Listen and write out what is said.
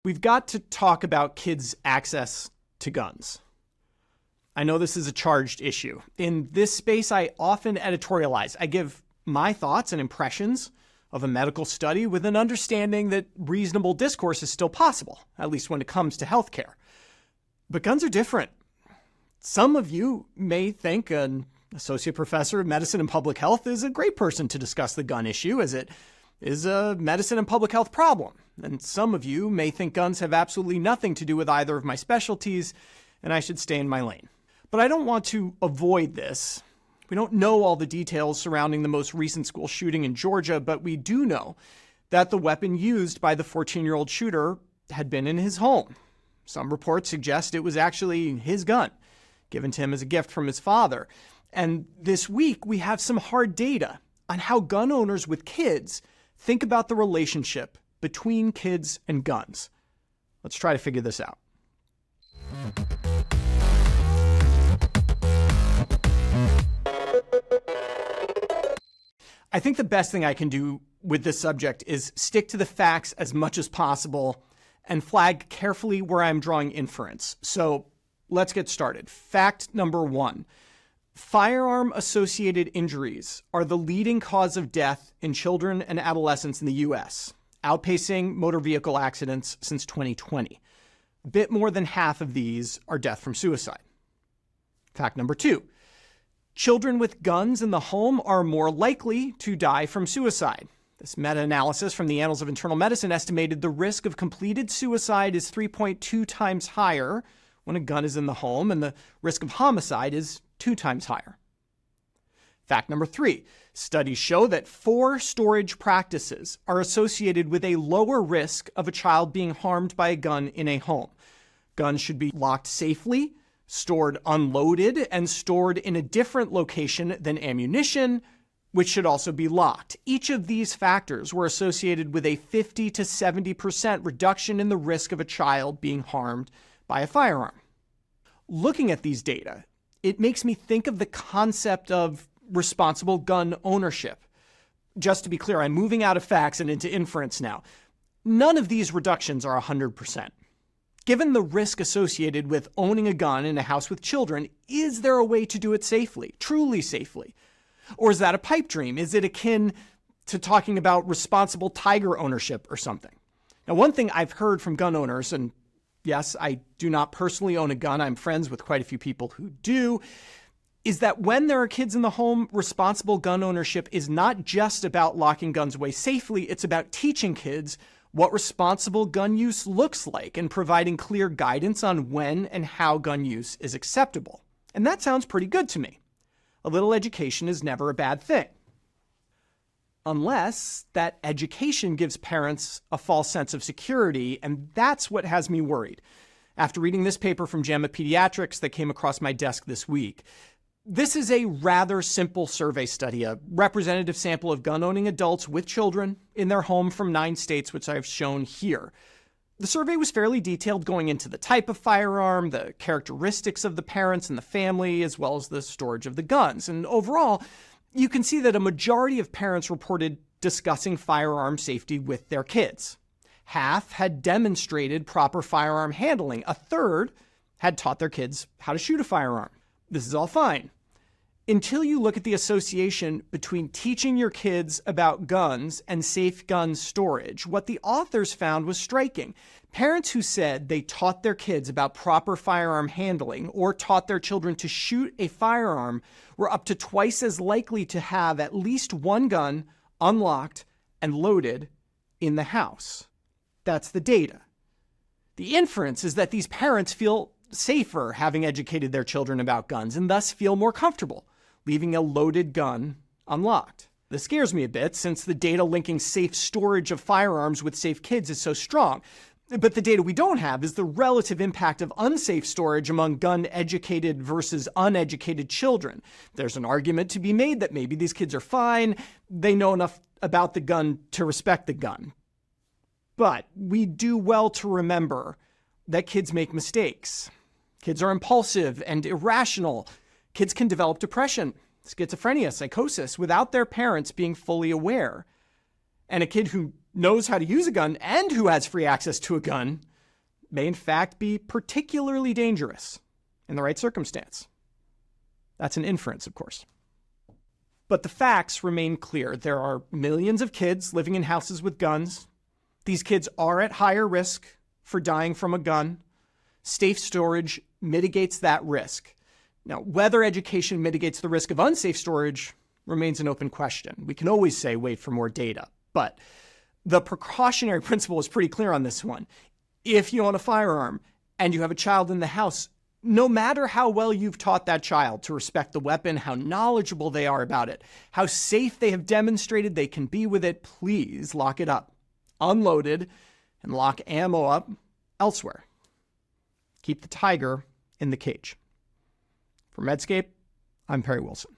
We've got to talk about kids' access to guns. I know this is a charged issue. In this space, I often editorialize. I give my thoughts and impressions of a medical study with an understanding that reasonable discourse is still possible, at least when it comes to healthcare. But guns are different. Some of you may think an associate professor of medicine and public health is a great person to discuss the gun issue, as it is a medicine and public health problem. And some of you may think guns have absolutely nothing to do with either of my specialties, and I should stay in my lane. But I don't want to avoid this. We don't know all the details surrounding the most recent school shooting in Georgia, but we do know that the weapon used by the 14-year-old shooter had been in his home. Some reports suggest it was actually his gun, given to him as a gift from his father. And this week, we have some hard data on how gun owners with kids think about the relationship between kids and guns. Let's try to figure this out. I think the best thing I can do with this subject is stick to the facts as much as possible and flag carefully where I'm drawing inference. So let's get started. Fact number 1. Firearm-associated injuries are the leading cause of death in children and adolescents in the U.S., outpacing motor vehicle accidents since 2020. A bit more than half of these are death from suicide. Fact number 2. Children with guns in the home are more likely to die from suicide. This meta-analysis from the Annals of Internal Medicine estimated the risk of completed suicide is 3.2 times higher when a gun is in the home, and the risk of homicide is 2 times higher. Fact number 3. Studies show that 4 storage practices are associated with a lower risk of a child being harmed by a gun in a home. Guns should be locked safely, stored unloaded, and stored in a different location than ammunition, which should also be locked. Each of these factors were associated with a 50 to 70% reduction in the risk of a child being harmed by a firearm. Looking at these data, it makes me think of the concept of responsible gun ownership. Just to be clear, I'm moving out of facts and into inference now. None of these reductions are 100%. Given the risk associated with owning a gun in a house with children, is there a way to do it safely, truly safely? Or is that a pipe dream? Is it akin to talking about responsible tiger ownership or something? Now, one thing I've heard from gun owners, and yes, I do not personally own a gun, I'm friends with quite a few people who do, is that when there are kids in the home, responsible gun ownership is not just about locking guns away safely, it's about teaching kids what responsible gun use looks like and providing clear guidance on when and how gun use is acceptable. And that sounds pretty good to me. A little education is never a bad thing. Unless that education gives parents a false sense of security, and that's what has me worried. After reading this paper from JAMA Pediatrics that came across my desk this week, this is a rather simple survey study, a representative sample of gun-owning adults with children in their home from 9 states, which I've shown here. The survey was fairly detailed, going into the type of firearm, the characteristics of the parents and the family, as well as the storage of the guns. And overall, you can see that a majority of parents reported discussing firearm safety with their kids. Half had demonstrated proper firearm handling. A third had taught their kids how to shoot a firearm. This is all fine, until you look at the association between teaching your kids about guns and safe gun storage. What the authors found was striking. Parents who said they taught their kids about proper firearm handling or taught their children to shoot a firearm were up to twice as likely to have at least one gun unlocked and loaded in the house. That's the data. The inference is that these parents feel safer having educated their children about guns and thus feel more comfortable leaving a loaded gun unlocked. This scares me a bit since the data linking safe storage of firearms with safe kids is so strong. But the data we don't have is the relative impact of unsafe storage among gun-educated versus uneducated children. There's an argument to be made that maybe these kids are fine, they know enough about the gun to respect the gun. But we do well to remember that kids make mistakes. Kids are impulsive and irrational. Kids can develop depression, schizophrenia, psychosis without their parents being fully aware. And a kid who knows how to use a gun and who has free access to a gun may in fact be particularly dangerous in the right circumstance. That's an inference, of course. But the facts remain clear. There are millions of kids living in houses with guns. These kids are at higher risk for dying from a gun. Safe storage mitigates that risk. Now, whether education mitigates the risk of unsafe storage remains an open question. We can always say, wait for more data. But the precautionary principle is pretty clear on this one. If you own a firearm and you have a child in the house, no matter how well you've taught that child to respect the weapon, how knowledgeable they are about it, how safe they have demonstrated they can be with it, please lock it up, unload it, and lock ammo up elsewhere. Keep the tiger in the cage. For Medscape, I'm Perry Wilson.